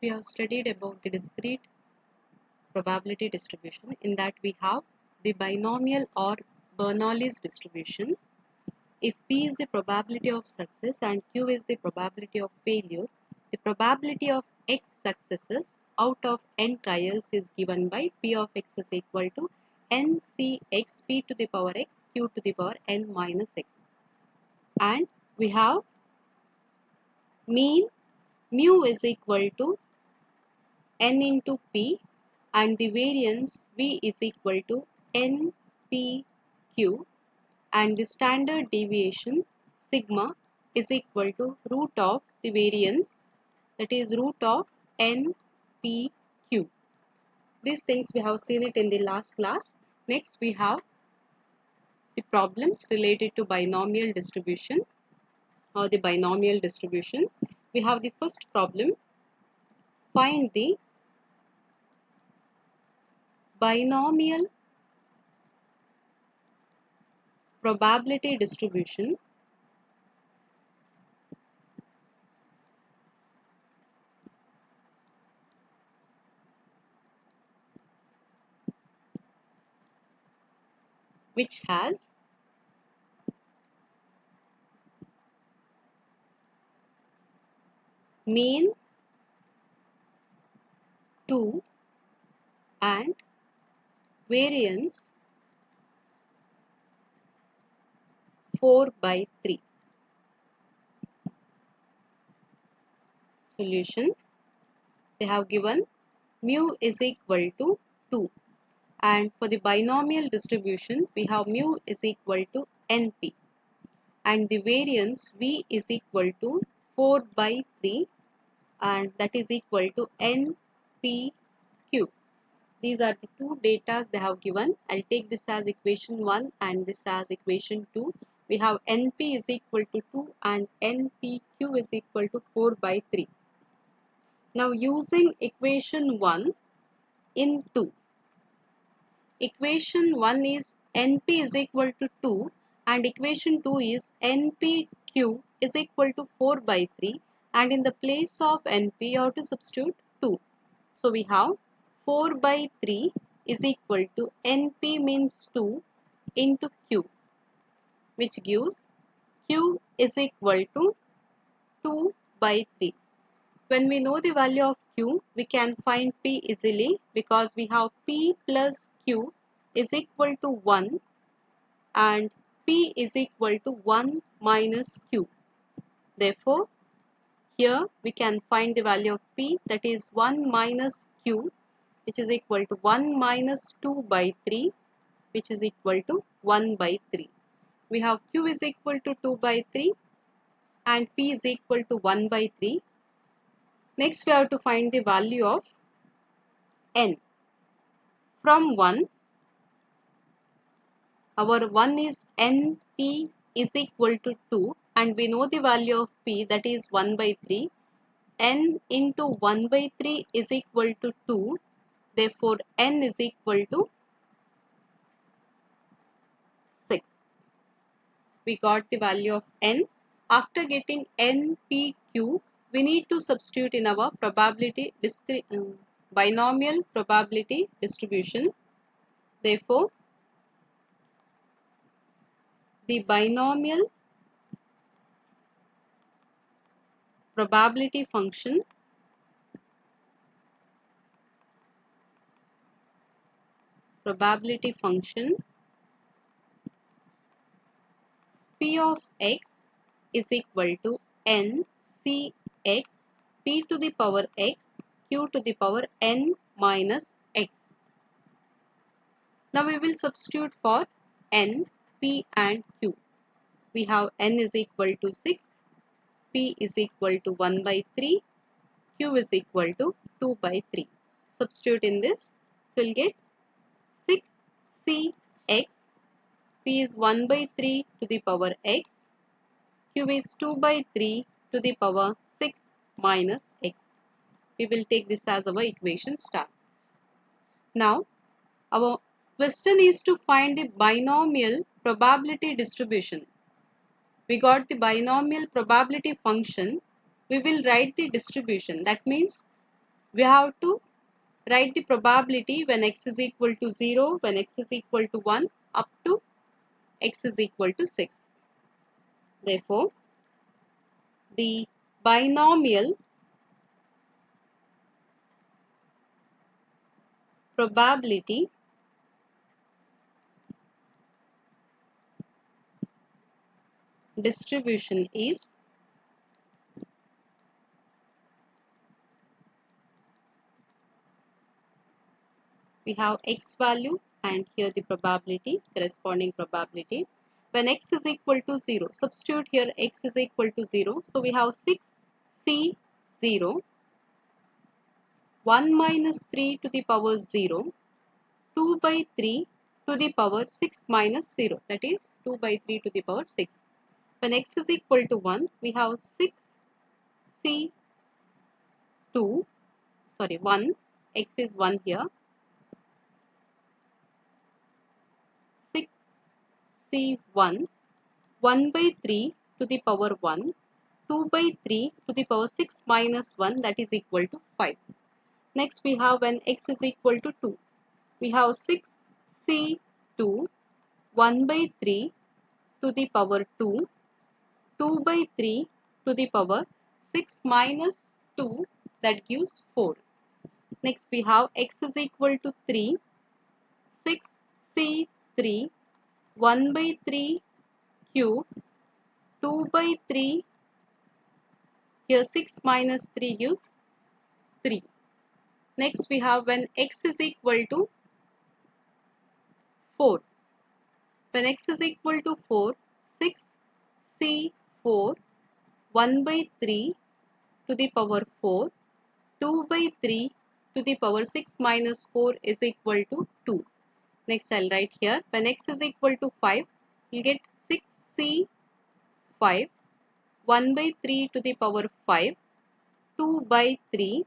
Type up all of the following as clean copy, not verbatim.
We have studied about the discrete probability distribution. In that we have the binomial or Bernoulli's distribution. If P is the probability of success and Q is the probability of failure, the probability of X successes out of n trials is given by P of X is equal to NCX P to the power X Q to the power n minus X. And we have mean mu is equal to n into P and the variance V is equal to NPQ and the standard deviation sigma is equal to root of the variance, that is root of NPQ. These things we have seen it in the last class. Next we have the problems related to binomial distribution or the binomial distribution. We have the first problem. Find the binomial probability distribution which has mean 2 and variance 4/3. Solution. They have given mu is equal to 2 and for the binomial distribution we have mu is equal to NP and the variance V is equal to 4/3 and that is equal to NPQ. These are the two data they have given. I'll take this as equation 1 and this as equation 2. We have NP is equal to 2 and NPQ is equal to 4/3. Now using equation 1 in 2. Equation 1 is NP is equal to 2 and equation 2 is NPQ is equal to 4/3 and in the place of NP you have to substitute 2. So we have 4/3 is equal to NP means 2 into Q which gives Q is equal to 2/3. When we know the value of Q, we can find P easily because we have P plus Q is equal to 1 and P is equal to 1 minus Q. Therefore, here we can find the value of P, that is 1 minus Q, which is equal to 1 minus 2/3 which is equal to 1/3. We have Q is equal to 2/3 and P is equal to 1/3. Next we have to find the value of N. From 1, our 1 is NP is equal to 2 and we know the value of P, that is 1/3. N into 1/3 is equal to 2. Therefore, N is equal to 6. We got the value of N. After getting NPQ, we need to substitute in our binomial probability distribution. Therefore, the binomial probability function P of X is equal to NCX P to the power X Q to the power n minus X. Now we will substitute for N, P and Q. We have N is equal to 6, P is equal to 1/3, Q is equal to 2/3. Substitute in this, so we'll get 6CX, P is 1/3 to the power X, Q is 2/3 to the power 6 minus X. We will take this as our equation star. Now, our question is to find the binomial probability distribution. We got the binomial probability function. We will write the distribution. That means We have to write the probability when x is equal to 0, when x is equal to 1, up to x is equal to 6. Therefore, the binomial probability distribution is we have x value and here the probability, corresponding probability. When x is equal to 0, substitute here x is equal to 0. So we have 6c0, 1 minus 3 to the power 0, 2 by 3 to the power 6 minus 0, that is 2 by 3 to the power 6. When x is equal to 1, we have 6c2, 1, x is 1 here, 6c1, 1 by 3 to the power 1, 2 by 3 to the power 6 minus 1, that is equal to 5. Next we have when x is equal to 2. We have 6c2, 1 by 3 to the power 2, 2 by 3 to the power 6 minus 2, that gives 4. Next we have x is equal to 3, 6c3, 1 by 3 cube, 2 by 3, here 6 minus 3 gives 3. Next we have when x is equal to 4. When x is equal to 4, 6c4, 1 by 3 to the power 4, 2 by 3 to the power 6 minus 4 is equal to 2. Next I'll write here, when x is equal to 5, we'll get 6c5, 1 by 3 to the power 5, 2 by 3,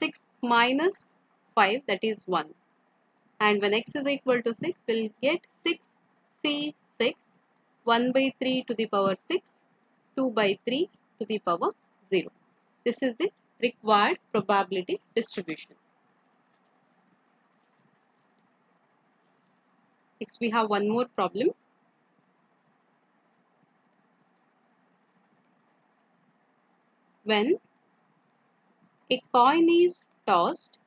6 minus 5, that is 1. And when x is equal to 6, we'll get 6c6, 1 by 3 to the power 6, 2 by 3 to the power 0. This is the required probability distribution. Next we have one more problem. When a coin is tossed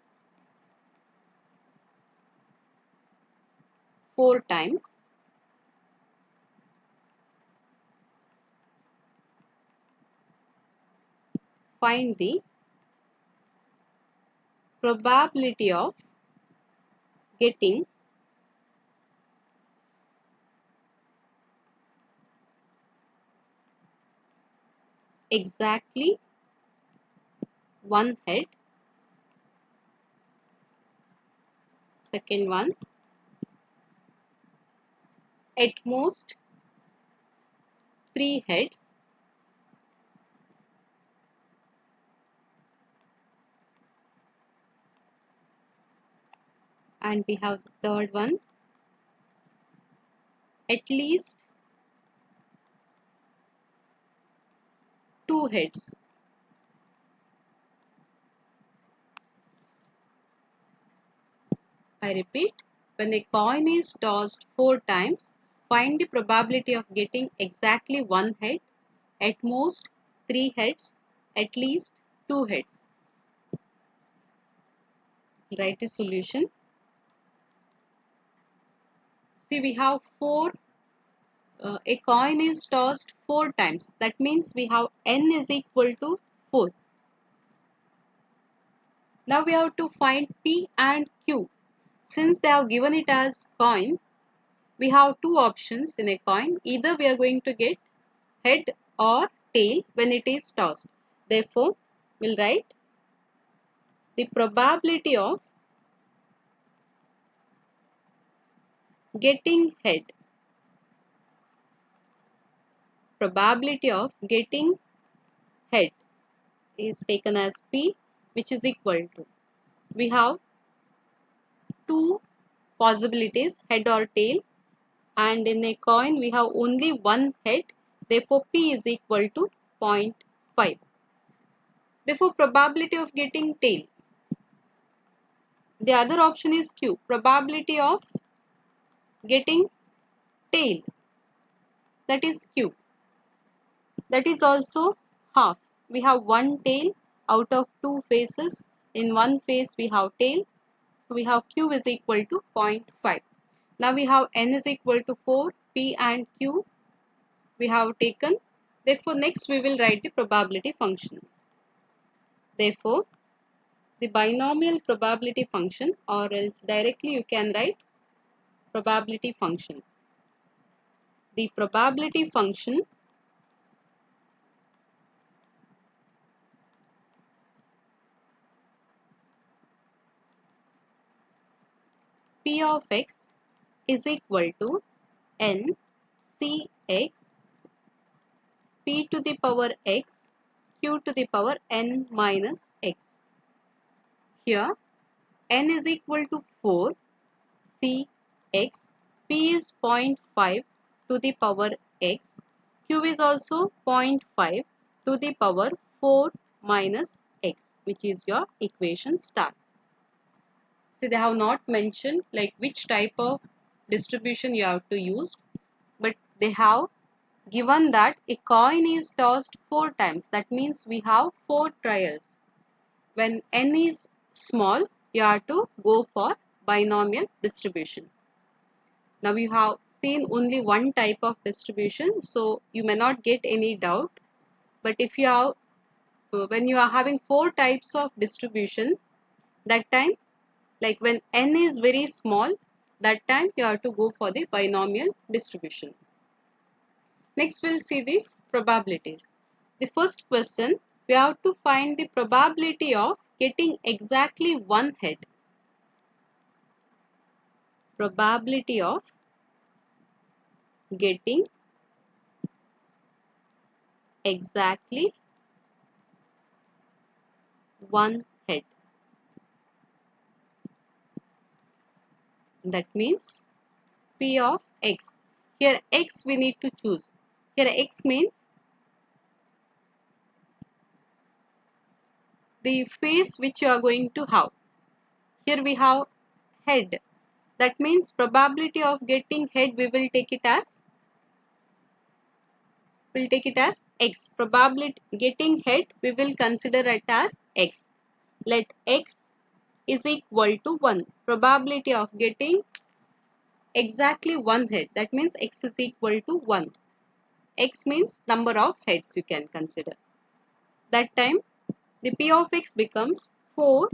4 times, find the probability of getting exactly one head. Second one, at most 3 heads. And we have the third one, at least 2 heads. I repeat, when a coin is tossed 4 times, find the probability of getting exactly one head, at most 3 heads, at least 2 heads. Write the solution. See, we have 4. A coin is tossed 4 times. That means we have n is equal to 4. Now we have to find P and Q. Since they have given it as coin, we have two options in a coin. Either we are going to get head or tail when it is tossed. Therefore, we'll write the probability of getting head. Probability of getting head is taken as P, which is equal to, we have two possibilities, head or tail, and in a coin we have only one head. Therefore, P is equal to 0.5. Therefore, probability of getting tail. The other option is Q, probability of getting tail, that is Q. That is also half. We have one tail out of two faces. In one face we have tail. So we have Q is equal to 0.5. Now we have N is equal to 4, P and Q we have taken. Therefore, next we will write the probability function. Therefore, the binomial probability function, or else directly you can write probability function. The probability function P of x is equal to N C x P to the power x Q to the power N minus x. Here N is equal to 4 C x, P is 0.5 to the power x, Q is also 0.5 to the power 4 minus x, which is your equation start. See, they have not mentioned like which type of distribution you have to use, but they have given that a coin is tossed 4 times. That means we have 4 trials. When n is small, you have to go for binomial distribution. Now you have seen only one type of distribution, so you may not get any doubt. But if you have, when you are having 4 types of distribution, that time, like when n is very small, that time you have to go for the binomial distribution. Next we'll see the probabilities. The first question, we have to find the probability of getting exactly one head. Probability of getting exactly one head. That means P of x. Here x we need to choose. Here x means the face which you are going to have. Here we have head. That means probability of getting head we will take it as x. Probability getting head we will consider it as x. Let x is equal to 1. Probability of getting exactly one head. That means x is equal to 1. X means number of heads you can consider. That time the P of x becomes 4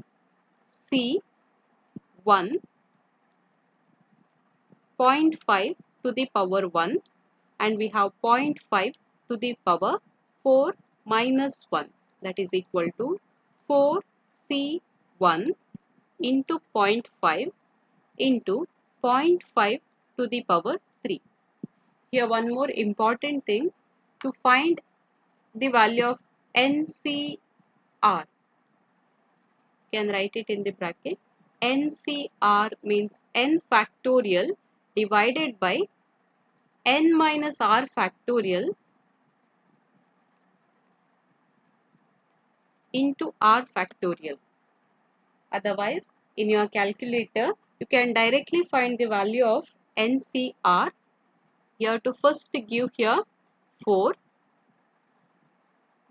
C 1 0.5 to the power 1, and we have 0.5 to the power 4 minus 1, that is equal to 4 C 1 into 0.5 into 0.5 to the power 3. Here one more important thing, to find the value of NCR, can write it in the bracket. NCR means n factorial divided by n minus r factorial into r factorial. Otherwise, in your calculator, you can directly find the value of NCR. You have to first give here 4,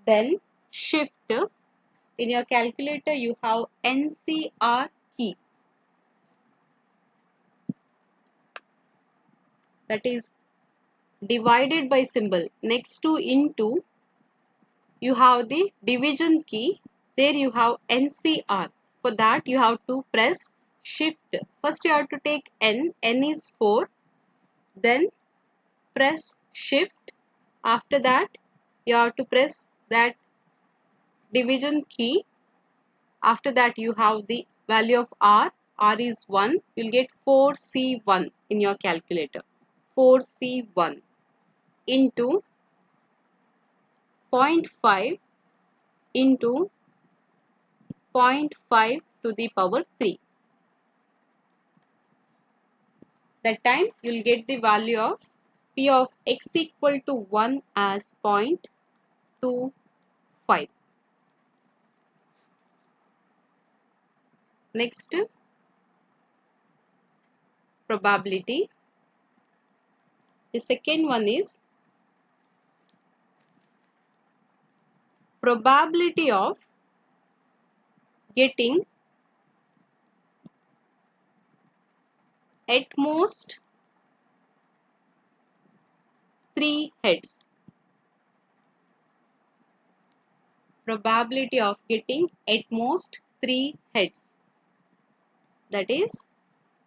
then shift. In your calculator, you have NCR key, that is divided by symbol. Next to into, you have the division key. There you have NCR. For that, you have to press shift. First, you have to take N. N is 4. Then press shift. After that, you have to press that division key. After that, you have the value of R. R is 1. You will get 4C1 in your calculator. 4C1 into 0.5 into 0.5 to the power 3. That time you will get the value of P of x equal to 1 as 0.25. Next, probability. The second one is probability of getting at most 3 heads. Probability of getting at most 3 heads. That is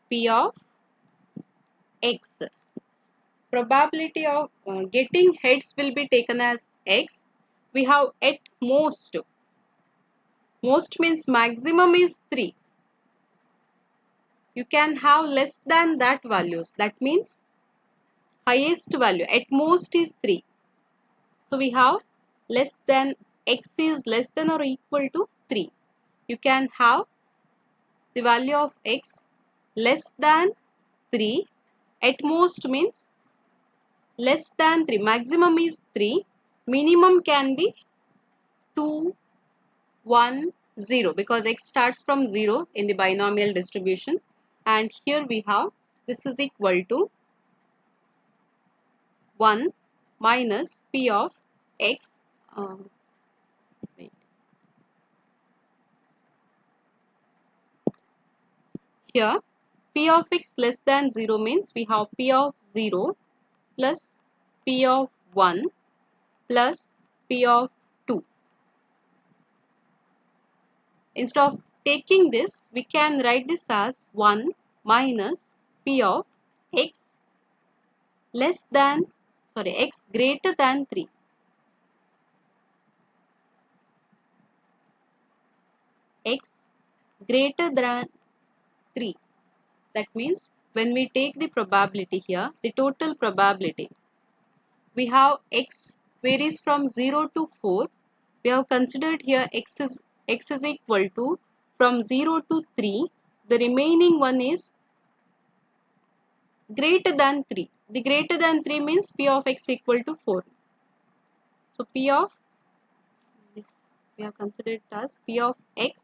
P of x. Probability of getting heads will be taken as x. We have at most. Most means maximum is 3. You can have less than that values. That means highest value at most is 3. So we have less than x is less than or equal to 3. You can have the value of x less than 3. At most means less than 3. Maximum is 3. Minimum can be 2, 1, 0 because x starts from 0 in the binomial distribution. And here we have this is equal to 1 minus p of x. Wait. Here p of x less than 0 means we have p of 0 plus p of 1 plus p of 2. Instead of taking this, we can write this as 1 minus p of x x greater than 3. X greater than 3. That means when we take the probability here, the total probability, we have x varies from 0 to 4. We have considered here x is equal to from 0 to 3. The remaining one is greater than 3. The greater than 3 means p of x equal to 4. So p of this we have considered as p of x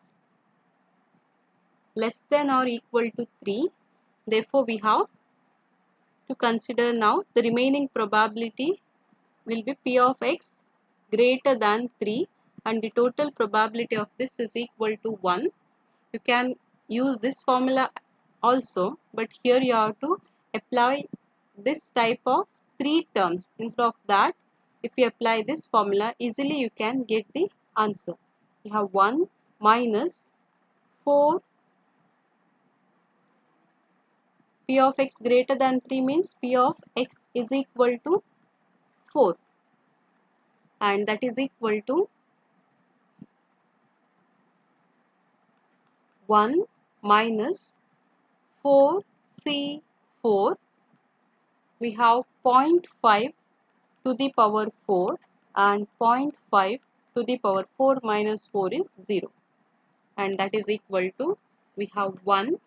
less than or equal to 3. Therefore, we have to consider now the remaining probability will be p of x greater than 3 and the total probability of this is equal to 1. You can use this formula also, but here you have to apply this type of 3 terms. Instead of that, if you apply this formula, easily you can get the answer. You have 1 minus 4 p of x greater than 3 means p of x is equal to 4 and that is equal to 1 minus 4c4. We have 0.5 to the power 4 and 0.5 to the power 4 minus 4 is 0 and that is equal to we have 1.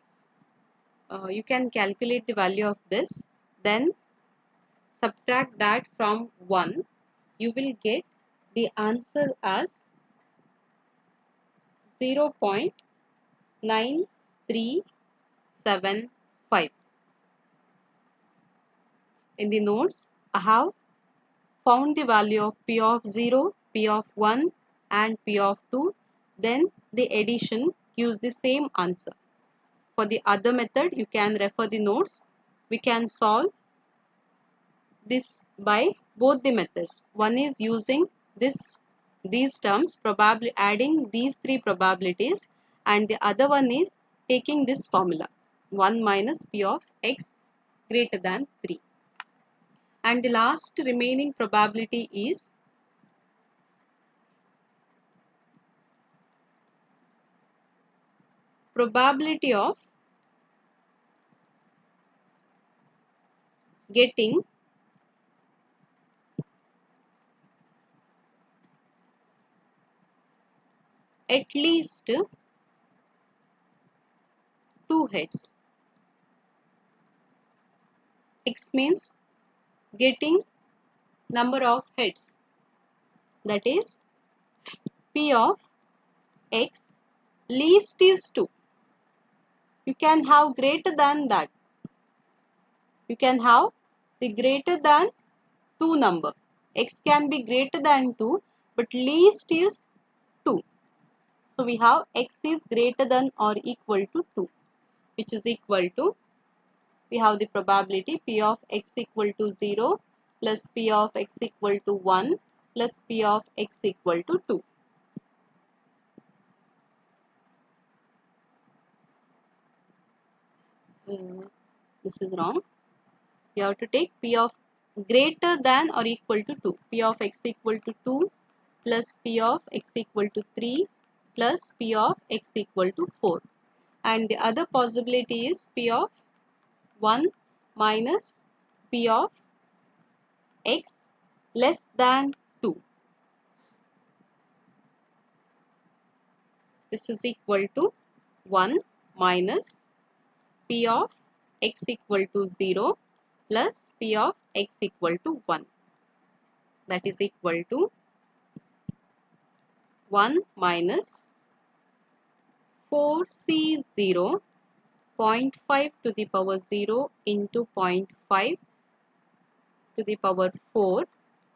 You can calculate the value of this, then subtract that from 1. You will get the answer as 0.9375. In the notes, I have found the value of p of 0, p of 1 and p of 2. Then the addition gives the same answer. For the other method, you can refer the notes. We can solve this by both the methods. One is using these terms, probably adding these 3 probabilities, and the other one is taking this formula 1 minus p of x greater than 3. And the last remaining probability is probability of getting at least 2 heads. X means getting number of heads, that is p of x least is 2. You can have greater than that. You can have the greater than 2 number. X can be greater than 2, but least is 2. So we have x is greater than or equal to 2, which is equal to, we have the probability P of x equal to 0 plus P of x equal to 1 plus P of x equal to 2. This is wrong. You have to take P of greater than or equal to 2. P of x equal to 2 plus P of x equal to 3 plus P of x equal to 4. And the other possibility is P of 1 minus P of x less than 2. This is equal to 1 minus P of x equal to 0 plus P of x equal to 1. That is equal to 1 minus 4C0 0.5 to the power 0 into 0.5 to the power 4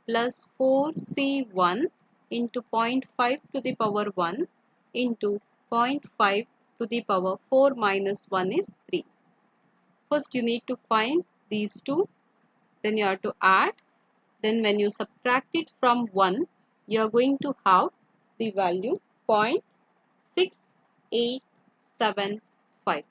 plus 4C1 into 0.5 to the power 1 into 0.5 to the power 4 minus 1 is 3. First you need to find these two, then you have to add, then when you subtract it from 1, you are going to have the value 0.6875.